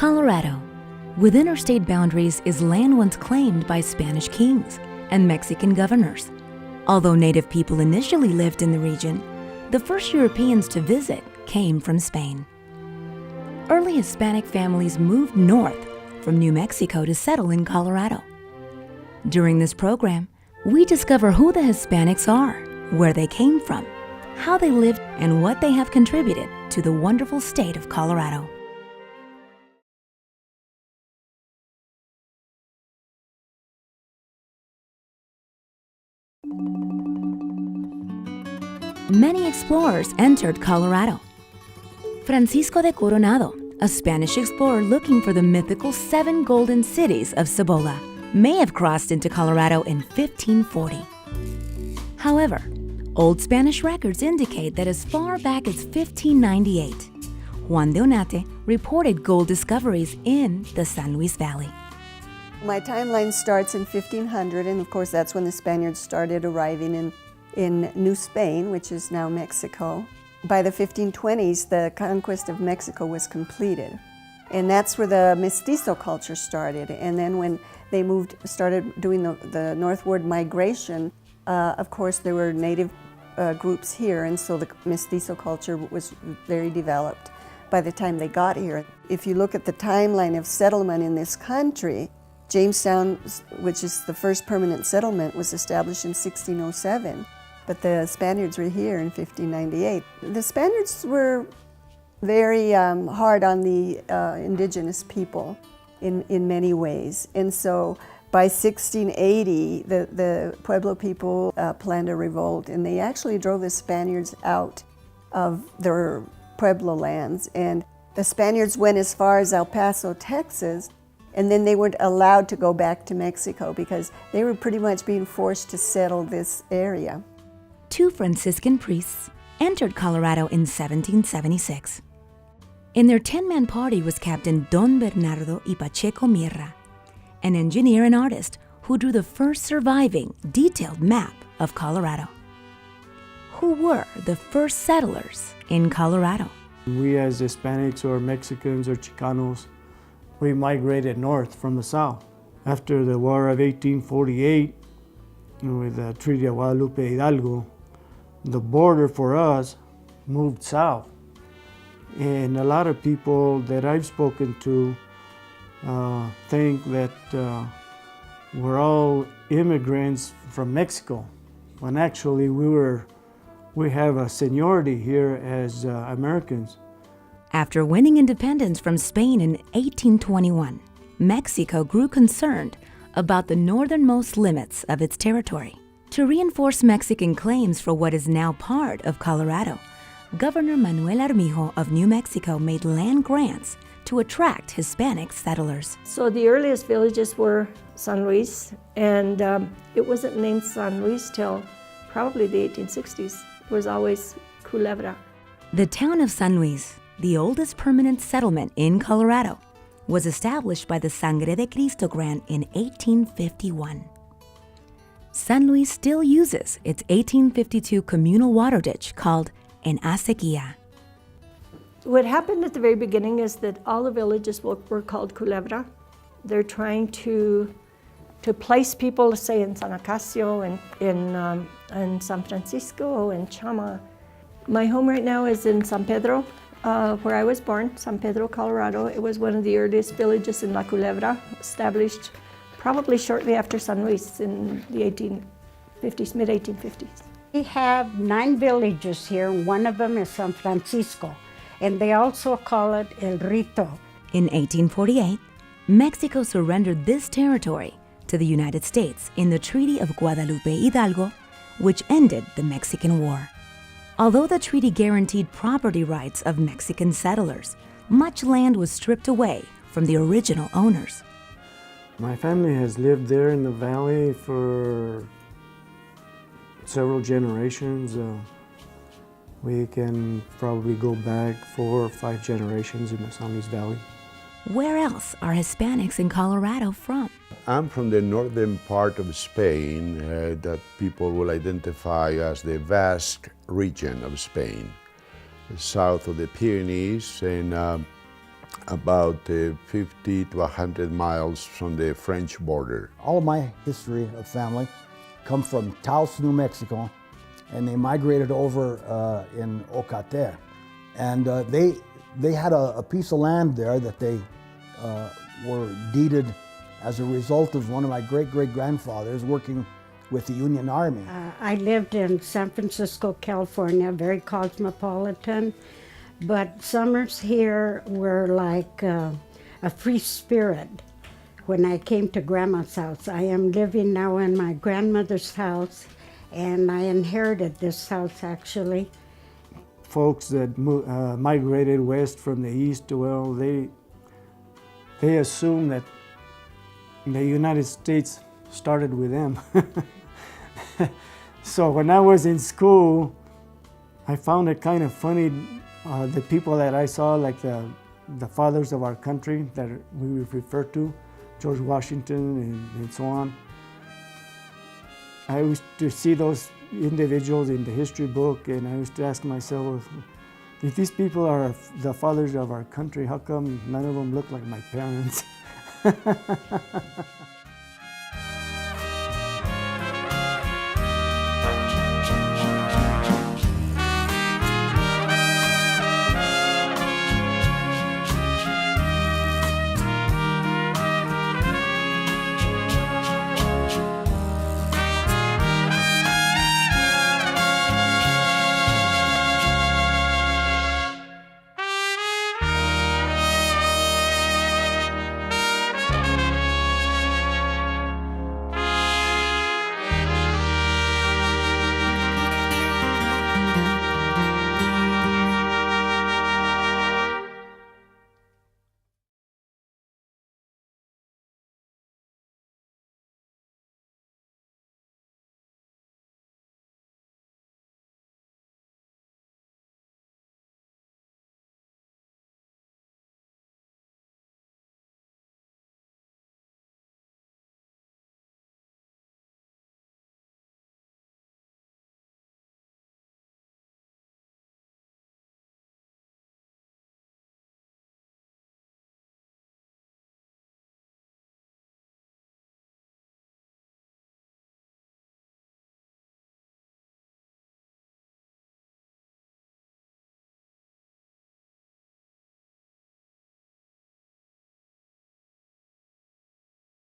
Colorado. Within our state boundaries is land once claimed by Spanish kings and Mexican governors. Although native people initially lived in the region, the first Europeans to visit came from Spain. Early Hispanic families moved north from New Mexico to settle in Colorado. During this program, we discover who the Hispanics are, where they came from, how they lived, and what they have contributed to the wonderful state of Colorado. Many explorers entered Colorado. Francisco de Coronado, a Spanish explorer looking for the mythical 7 golden cities of Cibola, may have crossed into Colorado in 1540. However, old Spanish records indicate that as far back as 1598, Juan de Onate reported gold discoveries in the San Luis Valley. My timeline starts in 1500, and of course that's when the Spaniards started arriving in New Spain, which is now Mexico. By the 1520s, the conquest of Mexico was completed. And that's where the mestizo culture started. And then when they started doing the northward migration, of course there were native groups here, and so the mestizo culture was very developed by the time they got here. If you look at the timeline of settlement in this country, Jamestown, which is the first permanent settlement, was established in 1607. But the Spaniards were here in 1598. The Spaniards were very hard on the indigenous people in many ways. And so by 1680, the Pueblo people planned a revolt, and they actually drove the Spaniards out of their Pueblo lands. And the Spaniards went as far as El Paso, Texas, and then they weren't allowed to go back to Mexico because they were pretty much being forced to settle this area. 2 Franciscan priests entered Colorado in 1776. In their 10-man party was Captain Don Bernardo y Pacheco Mierra, an engineer and artist who drew the first surviving detailed map of Colorado. Who were the first settlers in Colorado? We as Hispanics or Mexicans or Chicanos, we migrated north from the south. After the War of 1848, with the Treaty of Guadalupe Hidalgo, the border for us moved south. And a lot of people that I've spoken to think that we're all immigrants from Mexico, when actually we have a seniority here as Americans. After winning independence from Spain in 1821, Mexico grew concerned about the northernmost limits of its territory. To reinforce Mexican claims for what is now part of Colorado, Governor Manuel Armijo of New Mexico made land grants to attract Hispanic settlers. So the earliest villages were San Luis, and it wasn't named San Luis till probably the 1860s. It was always Culebra. The town of San Luis, the oldest permanent settlement in Colorado, was established by the Sangre de Cristo grant in 1851. San Luis still uses its 1852 communal water ditch called an acequia. What happened at the very beginning is that all the villages were called Culebra. They're trying to place people, say in San Acacio and in San Francisco and Chama. My home right now is in San Pedro, where I was born, San Pedro, Colorado. It was one of the earliest villages in La Culebra, established probably shortly after San Luis in the 1850s, mid-1850s. We have 9 villages here, and one of them is San Francisco, and they also call it El Rito. In 1848, Mexico surrendered this territory to the United States in the Treaty of Guadalupe Hidalgo, which ended the Mexican War. Although the treaty guaranteed property rights of Mexican settlers, much land was stripped away from the original owners. My family has lived there in the valley for several generations. We can probably go back 4 or 5 generations in the San Luis Valley. Where else are Hispanics in Colorado from? I'm from the northern part of Spain that people will identify as the Basque region of Spain, south of the Pyrenees, and about 50 to 100 miles from the French border. All of my history of family come from Taos, New Mexico, and they migrated over in Ocate. And they had a piece of land there that they were deeded as a result of one of my great-great-grandfathers working with the Union Army. I lived in San Francisco, California, very cosmopolitan, but summers here were like a free spirit. When I came to Grandma's house, I am living now in my grandmother's house, and I inherited this house actually. Folks that migrated west from the east, well, they assume that the United States started with them. So when I was in school, I found it kind of funny, the people that I saw, like the fathers of our country that we would refer to, George Washington and so on. I used to see those individuals in the history book, and I used to ask myself, if these people are the fathers of our country, how come none of them look like my parents?